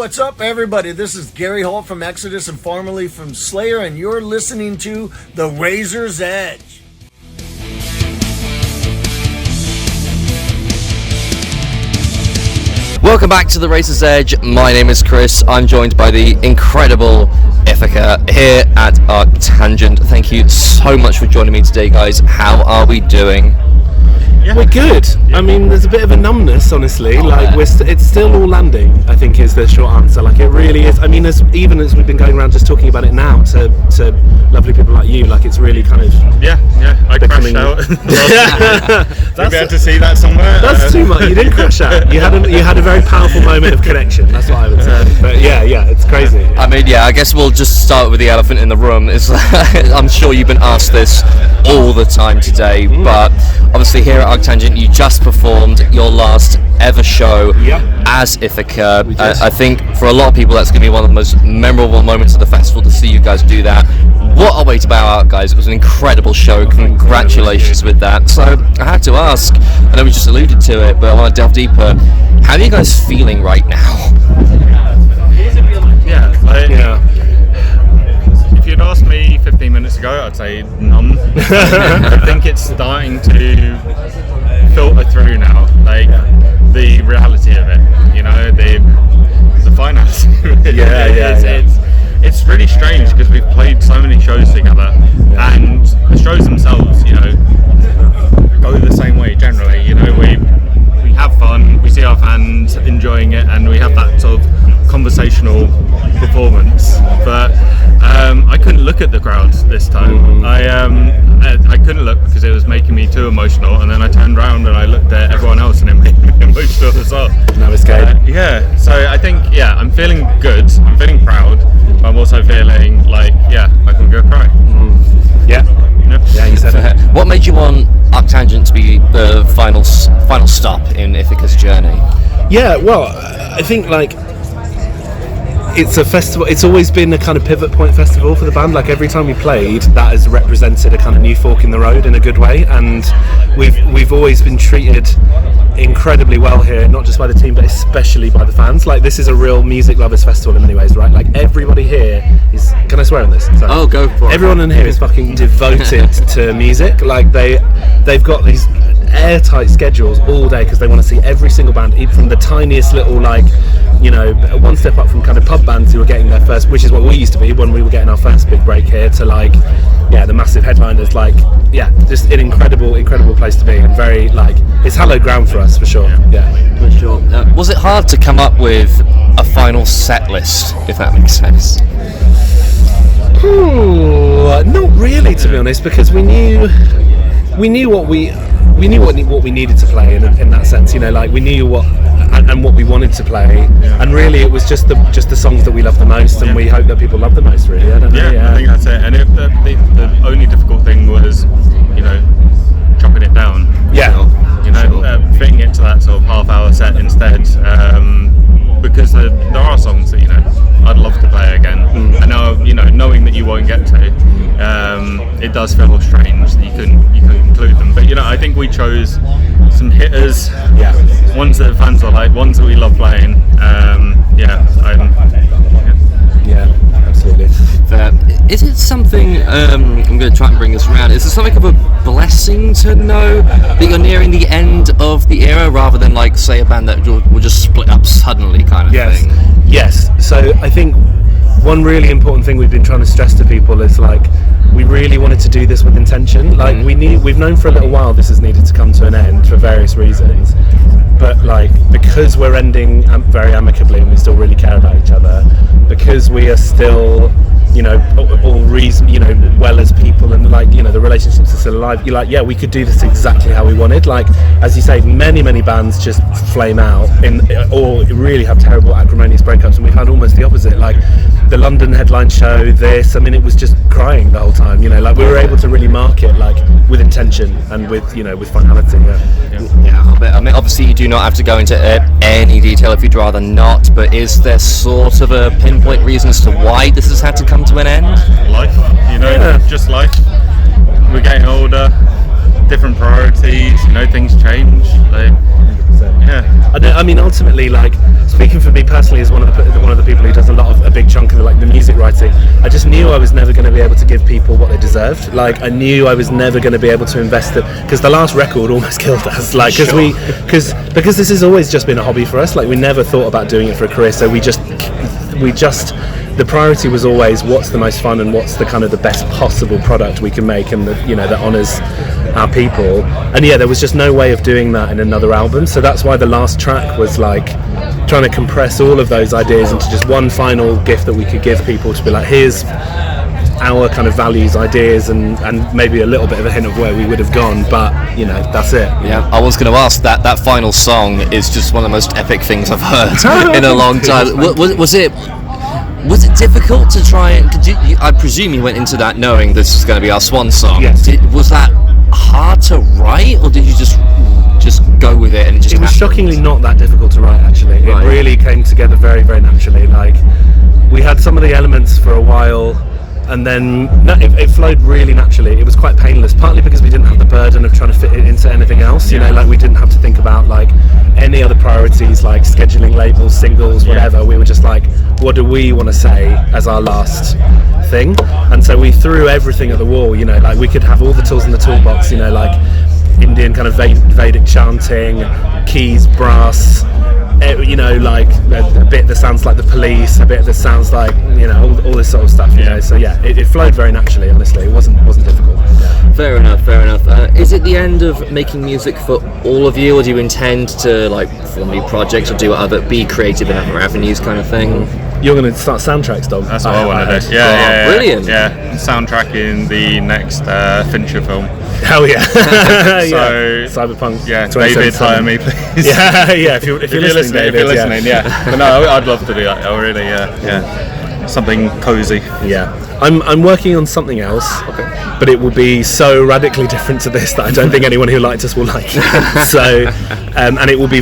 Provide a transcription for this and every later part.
what's up, everybody? This is Gary Holt from Exodus and formerly from Slayer, and you're listening to The Razor's Edge. Welcome back to The Razor's Edge. My name is Chris. I'm joined by the incredible Ithaca here at ArcTanGent. Thank you so much for joining me today, guys. How are we doing? Yeah. We're good. I mean, there's a bit of a numbness, honestly. It's still all landing, I think, is the short answer. Like, it really is. I mean, even as we've been going around just talking about it now to lovely people like you, like, it's really kind of... Yeah, I crashed out. You'll be able to see that somewhere. That's too much. You didn't crash out. You had a very powerful moment of connection. That's what I would say. But yeah, it's crazy. I mean, I guess we'll just start with the elephant in the room. I'm sure you've been asked this all the time today, but obviously here at ArcTanGent, you just performed your last ever show as Ithaca. I think for a lot of people that's going to be one of the most memorable moments of the festival to see you guys do that. What a way to bow out, guys. It was an incredible show. Congratulations with that. So I had to ask, I know we just alluded to it, but I want to delve deeper. How are you guys feeling right now? If you'd asked me 15 minutes ago, I'd say numb. I think it's starting to filter through now, like the reality of it, the finance. It's really strange because we've played so many shows together, and the shows themselves, go the same way generally. We have fun, we see our fans enjoying it, and we have that sort of conversational performance. But I couldn't look at the crowd this time. I couldn't look because it was making me too emotional, and then I turned around and I looked at everyone else and it made me emotional as well. Now it's good. So I think I'm feeling good, I'm feeling proud, but I'm also feeling like I can go cry. Yeah, you said it. What made you want ArcTanGent to be the final stop in Ithaca's journey? Yeah, well, I think it's a festival. It's always been a kind of pivot point festival for the band. Like, every time we played, that has represented a kind of new fork in the road in a good way, and we've always been treated incredibly well here, not just by the team but especially by the fans. Like, this is a real music lovers festival in many ways, right? Like, everybody here is, can I swear on this? Sorry. Oh, go for it. Everyone in here is fucking devoted to music. Like, they've got these airtight schedules all day because they want to see every single band, even from the tiniest little, one step up from kind of pub bands who are getting their first, which is what we used to be when we were getting our first big break here, to the massive headliners. Just an incredible place to be, and very it's hallowed ground for us, for sure. For sure. Was it hard to come up with a final set list, if that makes sense? Not really, to be honest, because we knew what we needed to play in that sense. We knew what we wanted to play, and really it was just the songs that we love the most, and we hope that people love the most. Really, I don't know. I think that's it. And the only difficult thing was, chopping it down. Fitting it to that sort of half-hour set instead, because there are songs that I'd love to play again. I know, knowing that you won't get to, it does feel strange that you couldn't include them. But I think we chose some hitters, ones that the fans will like, ones that we love playing. Absolutely. Is it something, I'm going to try and bring this around, is it something of a blessing to know that you're nearing the end of the era, rather than say a band that will just split up suddenly kind of thing? Yes, so I think one really important thing we've been trying to stress to people is we really wanted to do this with intention. We've known for a little while this has needed to come to an end for various reasons, but because we're ending very amicably and we still really care about each other, because we are still all reason, well as people, and the relationships are still alive, we could do this exactly how we wanted. As you say, many bands just flame out or really have terrible acrimonious breakups, and we've had almost the opposite. The London headline show, it was just crying the whole time. We were able to really mark it with intention and with finality. I mean, obviously you do not have to go into any detail if you'd rather not, but is there sort of a pinpoint reason as to why this has had to come to an end? Life, just life. We're getting older. different priorities. You know, things change. Like, yeah. I mean, ultimately, like, speaking for me personally as one of the people who does a big chunk of the music writing, I just knew I was never going to be able to give people what they deserved. Like, I knew I was never going to be able to invest it, because the last record almost killed us. Like, because this has always just been a hobby for us. Like, we never thought about doing it for a career, so we just the priority was always what's the most fun and what's the kind of the best possible product we can make, and that honours our people. And yeah, there was just no way of doing that in another album, so that's why the last track was like trying to compress all of those ideas into just one final gift that we could give people, to be like, here's our kind of values, ideas, and maybe a little bit of a hint of where we would have gone, but that's it. Yeah, I was going to ask that final song is just one of the most epic things I've heard in a long time. Was it difficult to try and? I presume you went into that knowing this is going to be our swan song. Yes. Was that hard to write, or did you just go with it and it just? It was shockingly not that difficult to write. Actually, Right. It really came together very, very naturally. Like, we had some of the elements for a while, and then it flowed really naturally. It was quite painless, partly because we didn't have the burden of trying to fit it into anything else. You know, like, we didn't have to think about like any other priorities, like scheduling labels, singles, whatever. We were just like, what do we want to say as our last thing? And so we threw everything at the wall. Like, we could have all the tools in the toolbox. Like Indian kind of Vedic chanting, keys, brass. Like a bit that sounds like the Police, a bit that sounds like all this sort of stuff. So yeah, it flowed very naturally. Honestly, it wasn't difficult. Yeah. Fair enough. Is it the end of making music for all of you, or do you intend to like form new projects or be creative in other avenues, kind of thing? You're going to start soundtracks, Dom. That's what I want to do. Yeah, brilliant. Yeah, soundtrack in the next Fincher film. Hell yeah. So Cyberpunk. Yeah, David, hire me, please. Yeah. If you're listening, if you're listening, yeah. But no, I'd love to do that. Oh, really? Yeah. Something cozy. Yeah. I'm working on something else. Okay. But it will be so radically different to this that I don't think anyone who liked us will like it. So, and it will be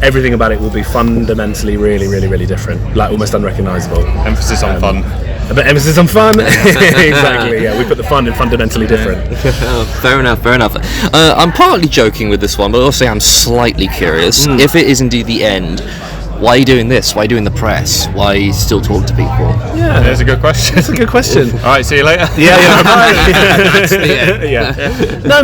everything about it will be fundamentally really, really, really different. Like, almost unrecognisable. Emphasis on fun. But emphasis on fun. Exactly. Yeah, we put the fun in fundamentally different. Fair enough. I'm partly joking with this one, but also I'm slightly curious. If it is indeed the end, why are you doing this? Why are you doing the press? Why still talk to people? Yeah, that's a good question. That's a good question. All right, see you later. Yeah. That's the end. Yeah. No,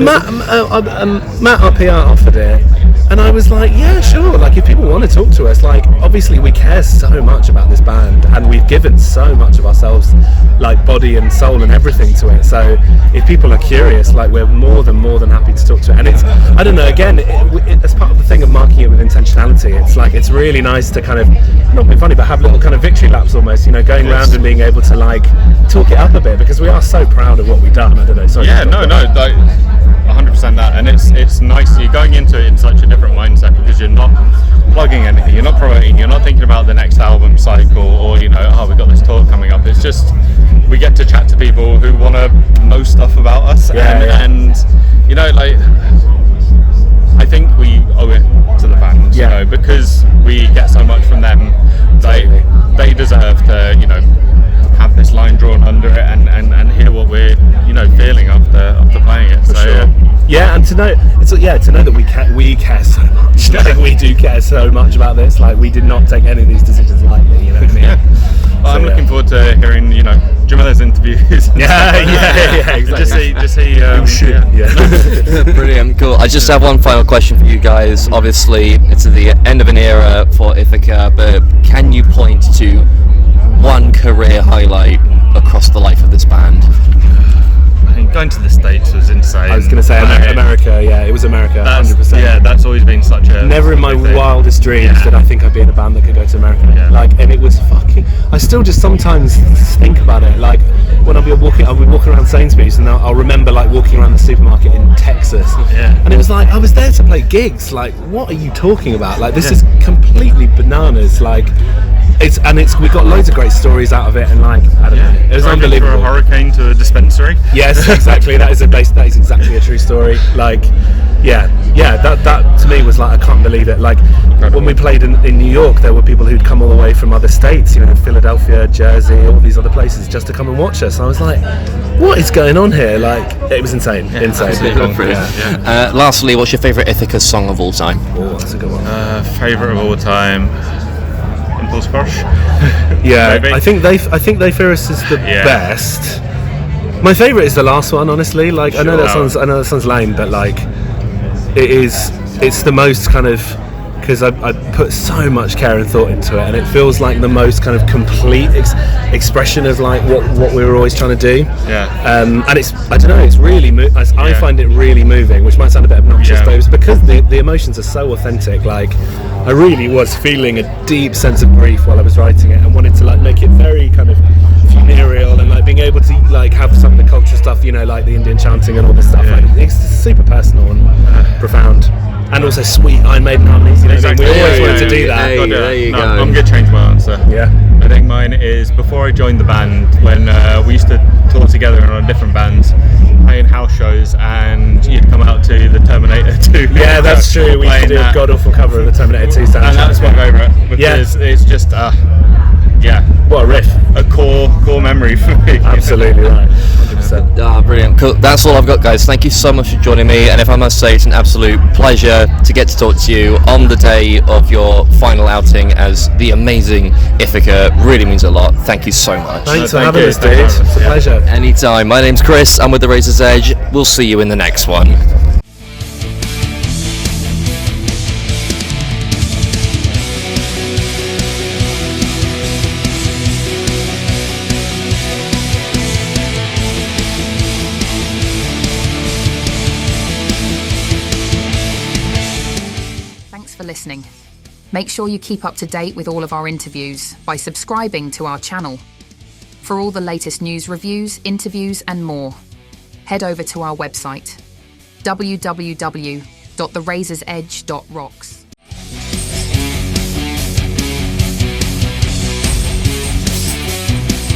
Matt, our PR, offered it, and I was like, yeah, sure. Like, if people want to talk to us, like, obviously we care so much about this band, and we've given so much of ourselves, like, body and soul and everything to it. So if people are curious, like, we're more than happy to talk to it. And it's, I don't know, again, as part of the thing of marking it with intentionality, it's like, it's really nice to kind of, not be funny, but have little kind of victory laps almost, going around and being able to like talk it up a bit, because we are so proud of what we've done. I don't know. Sorry. Yeah, no, like 100% that, and it's nice. You're going into it in such a different mindset, because you're not plugging anything, you're not promoting, you're not thinking about the next album cycle, or we've got this tour coming up. It's just, we get to chat to people who want to know stuff about us, and like, I think we owe it to the fans, because we get so much from them. They deserve to, have this line drawn under it and hear what we're, feeling after playing it. And to know that we care so much. Like, we do care so much about this. Like, we did not take any of these decisions lightly. You know what I mean? Yeah. Well, I'm looking forward to hearing, Jamila's interviews. Yeah, exactly. Just see. Brilliant, cool. I just have one final question for you guys. Obviously, it's at the end of an era for Ithaca, but can you point to one career highlight across the life of this band? Going to the States was insane. I was going to say America. Yeah, it was America. 100%. Yeah, that's always been such a. Never in my wildest dreams did I think I'd be in a band that could go to America. Yeah. Like, and it was fucking. I still just sometimes think about it. Like, when I'll be walking around Sainsbury's, and I'll remember like walking around the supermarket in Texas. Yeah. And it was like, I was there to play gigs. Like, what are you talking about? Like, this is completely bananas. Like, we got loads of great stories out of it, and like I don't know, it was Driving through unbelievable. a hurricane to a dispensary. Yes, exactly. That is exactly a true story. Like, that to me was like, I can't believe it. Like, when we played in New York, there were people who'd come all the way from other states, Philadelphia, Jersey, all these other places, just to come and watch us. I was like, what is going on here? Like, it was insane. Brilliant. Yeah. Lastly, what's your favourite Ithaca song of all time? Oh, that's a good one. Favourite of all time, Impulse Crush. Yeah, Maybe. I think they fear us is the best. My favourite is the last one, honestly. Like, I know that sounds lame, but like, it's the most kind of, because I put so much care and thought into it, and it feels like the most kind of complete expression of like what we were always trying to do. Yeah. And it's, I don't know, it's really I find it really moving, which might sound a bit obnoxious, but it was because the emotions are so authentic. Like, I really was feeling a deep sense of grief while I was writing it, and wanted to like make it very kind of funereal, and like being able to like have some of the culture stuff, like the Indian chanting and all this stuff. Like, it's super personal and profound. And also sweet Iron Maiden harmonies, Exactly. We always wanted to do that. There you go. I'm going to change my answer. Yeah. I think mine is before I joined the band, when we used to tour together on different bands, playing house shows, and you'd come out to the Terminator 2. Yeah, that's true. We used to do a god-awful cover of the Terminator 2 soundtrack. And that's my favourite, because it's just, what a riff. a core memory for me. Absolutely right. 100%. Brilliant. Cool. That's all I've got, guys. Thank you so much for joining me, and if I must say, it's an absolute pleasure to get to talk to you on the day of your final outing as the amazing Ithaca. Really means a lot. Thank you so much. Thanks for thank having you. us, dude. It's a pleasure. Anytime. My name's Chris. I'm with The Razor's Edge. We'll see you in the next one. Thanks for listening. Make sure you keep up to date with all of our interviews by subscribing to our channel. For all the latest news, reviews, interviews, and more, head over to our website, www.therazorsedge.rocks.